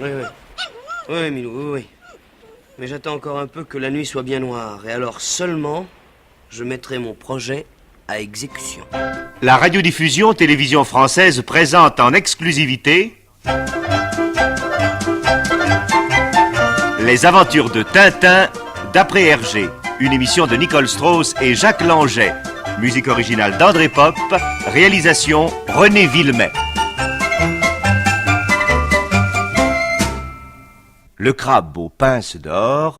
Oui, oui. Oui, Milou, oui, oui. Mais j'attends encore un peu que la nuit soit bien noire. Et alors seulement, je mettrai mon projet à exécution. La radiodiffusion télévision française présente en exclusivité Les aventures de Tintin d'après Hergé, une émission de Nicole Strauss et Jacques Langeais. Musique originale d'André Pop, réalisation René Villemet. Le crabe aux pinces d'or.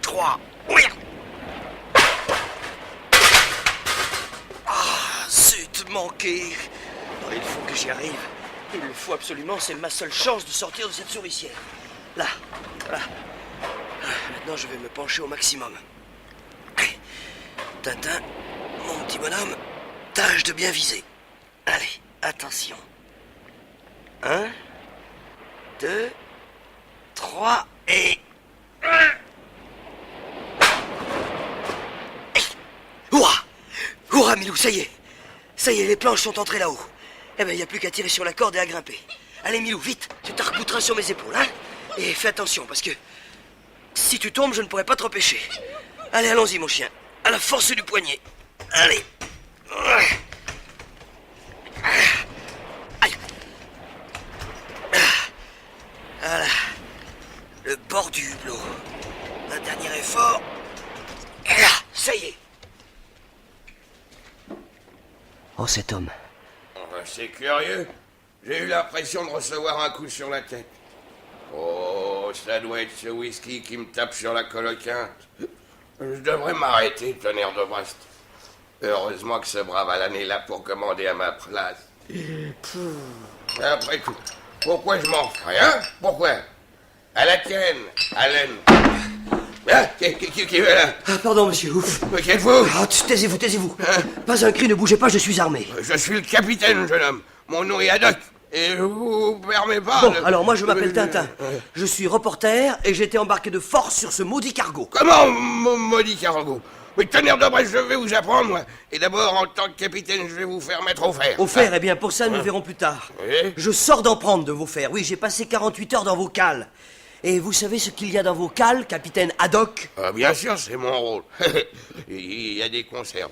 3. Oui. Ah, zut, manqué. Oh, il faut que j'y arrive. Il le faut absolument, c'est ma seule chance de sortir de cette souricière. Là, voilà. Maintenant, je vais me pencher au maximum. Tintin, mon petit bonhomme, tâche de bien viser. Allez, attention. 1, 2, 3 et... Ouah! Ouah, Milou, ça y est. Ça y est, les planches sont entrées là-haut. Eh ben, il n'y a plus qu'à tirer sur la corde et à grimper. Allez, Milou, vite, tu t'arc-bouteras sur mes épaules, hein? Et fais attention, parce que... si tu tombes, je ne pourrai pas te repêcher. Allez, allons-y, mon chien. À la force du poignet. Allez. Aïe. Voilà. Le bord du hublot. Un dernier effort. Et là, ça y est. Oh, cet homme. C'est curieux. J'ai eu l'impression de recevoir un coup sur la tête. Oh, ça doit être ce whisky qui me tape sur la coloquinte. Je devrais m'arrêter, tonnerre de Brest. Heureusement que ce brave Alan est là pour commander à ma place. Après tout, pourquoi je m'en ferais, hein? Pourquoi? À la tienne, Alan. Ah, qui est là? Ah, pardon, monsieur, ouf. Qui êtes-vous? Ah, taisez-vous, taisez-vous. Pas un cri, ne bougez pas, je suis armé. Je suis le capitaine, jeune homme. Mon nom est Haddock. Et je vous permets pas Bon, de... alors moi je m'appelle Tintin. Je suis reporter et j'ai été embarqué de force sur ce maudit cargo. Comment, mon maudit cargo? Mais tonnerre de Brest, je vais vous apprendre, moi. Et d'abord, en tant que capitaine, je vais vous faire mettre au fer. Au fer, eh bien, pour ça, nous verrons plus tard. Oui. Je sors d'en prendre de vos fers. Oui, j'ai passé 48 heures dans vos cales. Et vous savez ce qu'il y a dans vos cales, capitaine Haddock? Ah, bien sûr, c'est mon rôle. Il y a des conserves.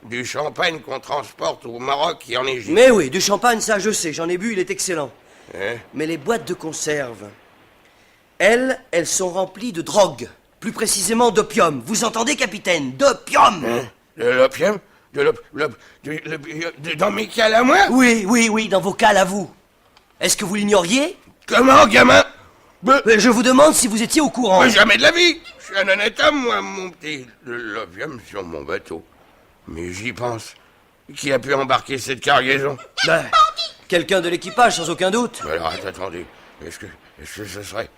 Du champagne qu'on transporte au Maroc et en Égypte. Mais oui, du champagne, ça je sais, j'en ai bu, il est excellent. Hein? Mais les boîtes de conserve, elles sont remplies de drogue. Plus précisément d'opium. Vous entendez, capitaine? D'opium! Hein? De l'opium? Dans mes cales à moi? Oui, oui, oui, dans vos cales à vous. Est-ce que vous l'ignoriez? Comment, gamin? Je vous demande si vous étiez au courant. Mais jamais de la vie! Je suis un honnête homme, moi, mon petit. De l'opium sur mon bateau. Mais j'y pense. Qui a pu embarquer cette cargaison? Ben, quelqu'un de l'équipage, sans aucun doute. Mais alors, attendez. Est-ce que ce serait...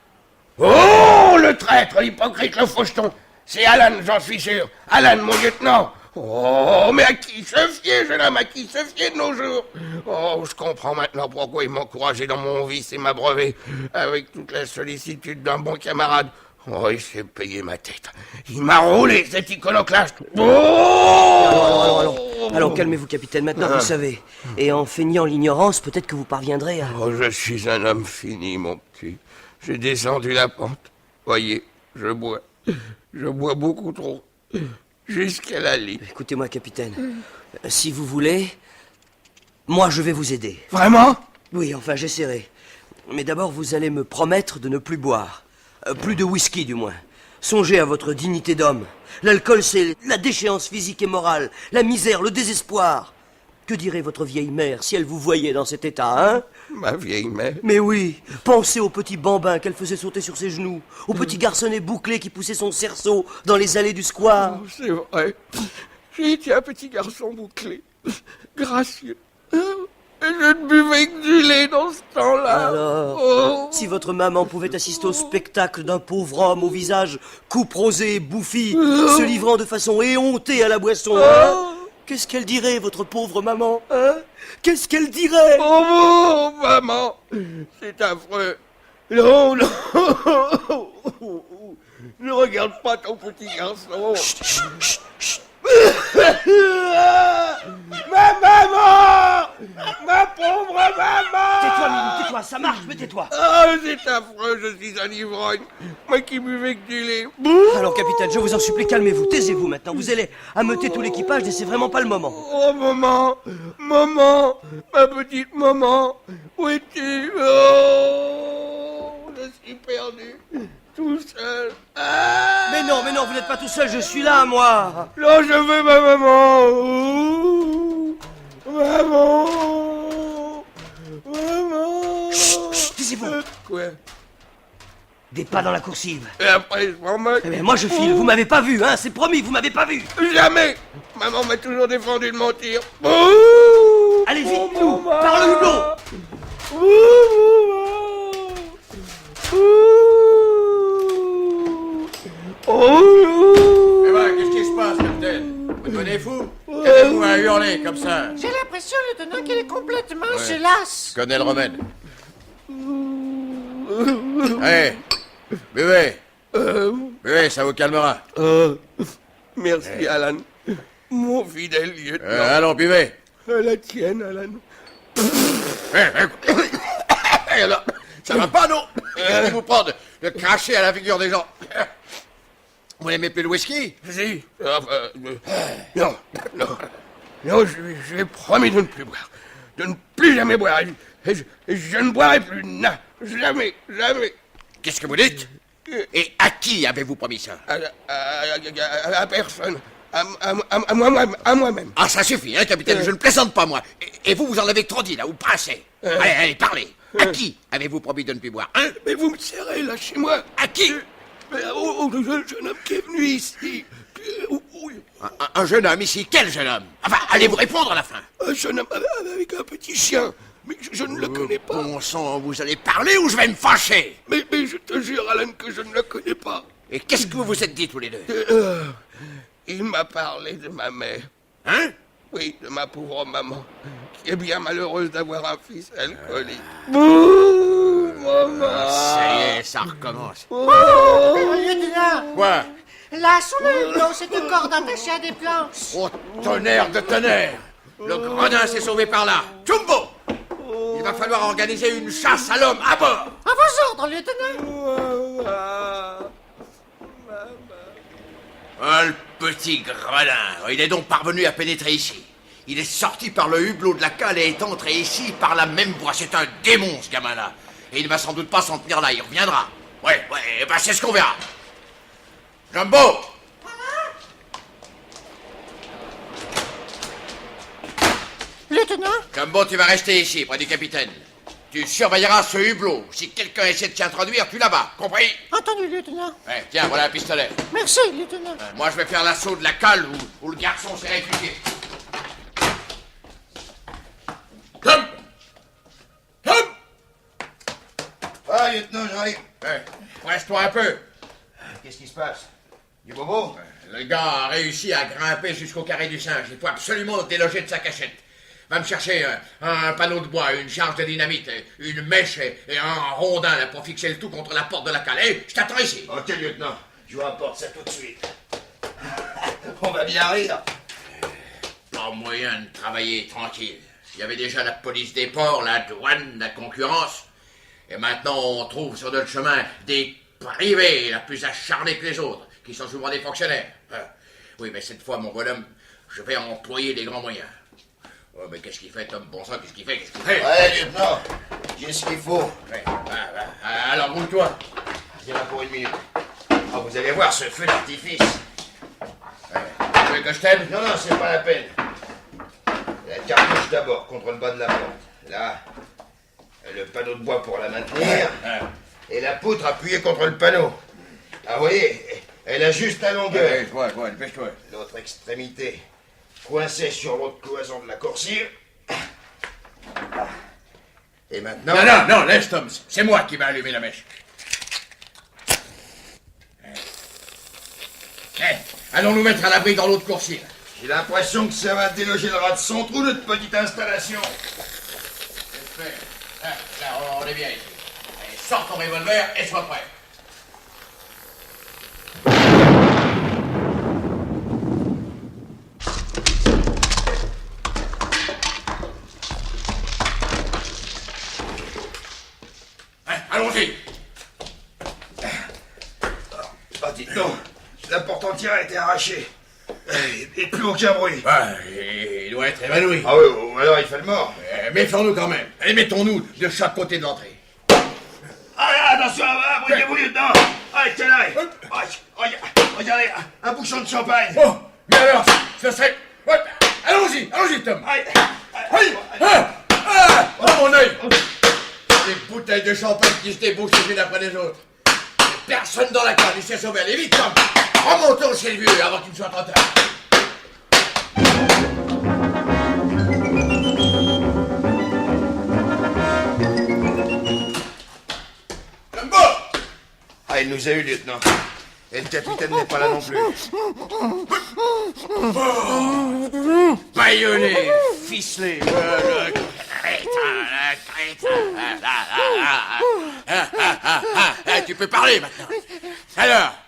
Oh, le traître, l'hypocrite, le faucheton! C'est Alan, j'en suis sûr. Alan, mon lieutenant. Oh, mais à qui se fier, jeune homme, à qui se fier de nos jours? Oh, je comprends maintenant pourquoi il m'encourageait dans mon vice et m'abreuver avec toute la sollicitude d'un bon camarade. Oh, il s'est payé ma tête. Il m'a roulé, cet iconoclaste. Oh! Alors, calmez-vous, capitaine, maintenant vous savez. Et en feignant l'ignorance, peut-être que vous parviendrez à... Oh, je suis un homme fini, mon petit. J'ai descendu la pente. Voyez, je bois. Je bois beaucoup trop. Jusqu'à la lit. Écoutez-moi, capitaine. Si vous voulez, moi je vais vous aider. Vraiment? Oui, enfin, j'essaierai. Mais d'abord, vous allez me promettre de ne plus boire. Plus de whisky, du moins. Songez à votre dignité d'homme. L'alcool, c'est la déchéance physique et morale, la misère, le désespoir. Que dirait votre vieille mère si elle vous voyait dans cet état, hein? Ma vieille mère? Mais oui, pensez au petit bambin qu'elle faisait sauter sur ses genoux, au petit garçonnet bouclé qui poussait son cerceau dans les allées du square. Oh, c'est vrai. J'ai été un petit garçon bouclé, gracieux. Et je ne buvais que du lait dans ce temps-là. Alors, Oh. si votre maman pouvait assister au spectacle d'un pauvre homme au visage couperosé et bouffi, se livrant de façon éhontée à la boisson, hein, qu'est-ce qu'elle dirait, votre pauvre maman, hein? Qu'est-ce qu'elle dirait? Oh, maman, c'est affreux. Non, non. Ne regarde pas ton petit garçon. Chut, chut, chut, chut. Ma maman! Ma pauvre maman! Tais-toi, Milou, tais-toi, ça marche, mais tais-toi. Oh, c'est affreux, je suis un ivrogne. Moi qui buvais que du lait. Alors, capitaine, je vous en supplie, calmez-vous, taisez-vous maintenant. Vous allez ameuter tout l'équipage et c'est vraiment pas le moment. Oh, maman! Maman! Ma petite maman! Où es-tu? Oh! Je suis perdu. Tout seul. Ah! Mais non, vous n'êtes pas tout seul, je suis là, moi. Non, je veux ma maman! Ouh. Maman! Maman! Chut, taisez-vous. Quoi? Des pas dans la coursive. Et après, je m'en moque. Eh bien, moi je file, vous m'avez pas vu, hein, c'est promis, vous m'avez pas vu. Jamais! Maman m'a toujours défendu de mentir. Ouh. Allez vite, Oh, nous, maman. par le hublot. Eh ben, qu'est-ce qui se passe, capitaine? Vous devenez fou? Qu'avez-vous à hurler comme ça? J'ai l'impression, lieutenant, qu'il est complètement gélasse. Je connais le remède. Allez, buvez. Buvez, ça vous calmera. Merci, Alan. Mon fidèle lieutenant. Allons, buvez. La tienne, Alan. Alors, ça va pas, non? Allez-vous prendre de cracher à la figure des gens. Vous n'aimez plus le whisky? Si. Non, non. Non, je vais promis de ne plus boire. De ne plus jamais boire. Et je ne boirai plus. Non, jamais, jamais. Qu'est-ce que vous dites? Et à qui avez-vous promis ça? À personne. À moi-même. Ah, ça suffit, hein, capitaine, je ne plaisante pas, moi. Et vous, vous en avez trop dit, là, ou pas assez? Allez, parlez. À qui avez-vous promis de ne plus boire, hein? Mais vous me serrez, lâchez-moi. À qui? Au jeune homme qui est venu ici. Un jeune homme ici? Quel jeune homme? Enfin, allez-vous répondre à la fin? Un jeune homme avec un petit chien. Mais je ne le connais pas. Bon sang, vous allez parler ou je vais me fâcher? Mais je te jure, Alan, que je ne le connais pas. Et qu'est-ce que vous vous êtes dit tous les deux? Il m'a parlé de ma mère. Hein? Oui, de ma pauvre maman, qui est bien malheureuse d'avoir un fils alcoolique. Bouh, maman. Ça y est, ça recommence. Lieutenant, Quoi? là, sous le hublot, c'est une corde attachée à des planches. Oh, tonnerre de tonnerre! Le gredin s'est sauvé par là. Jumbo! Il va falloir organiser une chasse à l'homme à bord! À vos ordres, lieutenant. Oh, le petit gredin! Il est donc parvenu à pénétrer ici. Il est sorti par le hublot de la cale et est entré ici par la même voie. C'est un démon, ce gamin-là. Et il ne va sans doute pas s'en tenir là, il reviendra. Ouais, bah c'est ce qu'on verra. Jumbo! Lieutenant, Jumbo, tu vas rester ici, près du capitaine. Tu surveilleras ce hublot. Si quelqu'un essaie de s'y introduire, tu l'abats. Compris? entendu, lieutenant. Ouais, tiens, voilà un pistolet. Merci, lieutenant. Moi, je vais faire l'assaut de la cale où le garçon s'est réfugié. Hum! Hum! Ah, lieutenant, j'arrive. Ouais, presse-toi un peu. Qu'est-ce qui se passe? Du bobo? Le gars a réussi à grimper jusqu'au carré du singe. Il faut absolument le déloger de sa cachette. Va me chercher un panneau de bois, une charge de dynamite, une mèche et un rondin là, pour fixer le tout contre la porte de la cale. Eh, je t'attends ici. Ok, lieutenant. Je vous rapporte ça tout de suite. On va bien rire. Pas moyen de travailler tranquille. Il y avait déjà la police des ports, la douane, la concurrence. Et maintenant, on trouve sur notre chemin des privés, la plus acharnés que les autres, qui sont souvent des fonctionnaires. Oui, mais cette fois, mon bonhomme, je vais employer les grands moyens. Oh, mais qu'est-ce qu'il fait, Tom? Bon sang, qu'est-ce qu'il fait? Ouais, lieutenant. J'ai ce qu'il faut. Ouais, alors, roule-toi. Viens là pour une minute. Ah, vous allez voir ce feu d'artifice. Tu veux que je t'aide? Non, c'est pas la peine. La cartouche d'abord, contre le bas de la porte. Là, le panneau de bois pour la maintenir. Et la poutre appuyée contre le panneau. Ah, vous voyez, elle a juste la longueur. Ouais, je vois, dépêche-toi. L'autre extrémité coincée sur l'autre cloison de la coursive. Et maintenant... Non, laisse, Tom. C'est moi qui vais allumer la mèche. Allons nous mettre à l'abri dans l'autre coursive. J'ai l'impression que ça va déloger le rat de son trou, notre petite installation. C'est fait. Là, on est bien ici. Allez, sors ton revolver et sois prêt. allons-y. Ah, dites donc, la porte entière a été arrachée. Et plus aucun bruit. Ouais, il doit être évanoui. Ah oui, ou alors il fait le mort. Méfions-nous quand même. Allez, mettons-nous de chaque côté de l'entrée. Allez, attention, abritez-vous, lieutenant. Allez, tiens là. Regardez, un bouchon de champagne. Oh, mais alors, ce serait... Ouais, allons-y, Tom. Allez, Oh, mon œil. Des bouteilles de champagne qui se débouchent les unes après les autres. Et personne dans la cave, il s'est sauvé. Allez, vite, Tom. Remontons chez le vieux avant qu'il ne soit trop tard. Jumbo! Ah, il nous a eu, lieutenant. Et le capitaine n'est pas là non plus. Baïonné, ficelé, le crétin. Tu peux parler maintenant.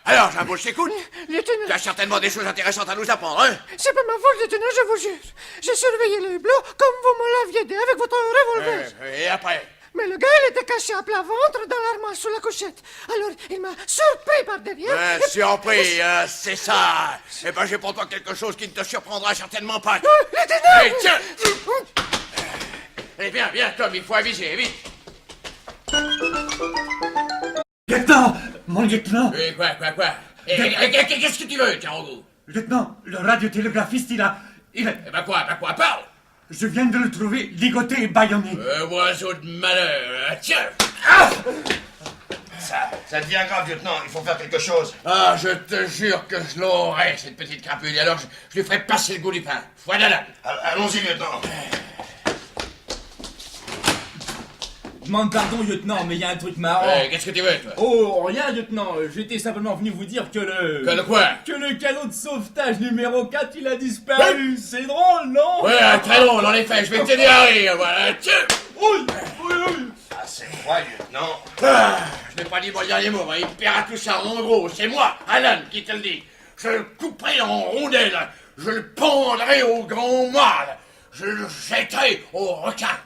Alors, Jumbo, je t'écoute. Lieutenant, Tu as certainement des choses intéressantes à nous apprendre, hein? c'est pas ma faute, lieutenant, je vous jure. J'ai surveillé les bleus comme vous me l'aviez dit avec votre revolver. Et après? Mais le gars, il était caché à plat ventre dans l'armoire sous la couchette. Alors, il m'a surpris par derrière. Surpris, c'est ça. Eh ben, j'ai pour toi quelque chose qui ne te surprendra certainement pas. Lieutenant! Allez, tiens! Allez, viens, Tom, il faut aviser, vite. Lieutenant! Mon lieutenant! Oui, quoi? Qu'est-ce que tu veux, Tiarogo? Lieutenant, le radiotélégraphiste, il a... Eh ben quoi, parle! Je viens de le trouver ligoté et bâillonné. Oiseau de malheur, tiens! Ça devient grave, lieutenant. Il faut faire quelque chose. Ah, je te jure que je l'aurai, cette petite crapule. Alors, je lui ferai passer le goût du pain. Voilà. Allons-y, lieutenant. Demande pardon, lieutenant, mais il y a un truc marrant. Qu'est-ce que tu veux, toi? Oh, rien, lieutenant. J'étais simplement venu vous dire que le... Que le quoi? Que le canot de sauvetage numéro 4, il a disparu. C'est drôle, non? Ouais, très drôle, en effet. Je vais t'aider à rire, voilà. Tiens! Oui. Ah, c'est froid, lieutenant. Je n'ai pas dit mon dernier mot, hein. Il paiera tout ça en gros. C'est moi, Alan, qui te le dit. Je le couperai en rondelles. Je le pendrai au grand mâle. Je le jetterai au requin.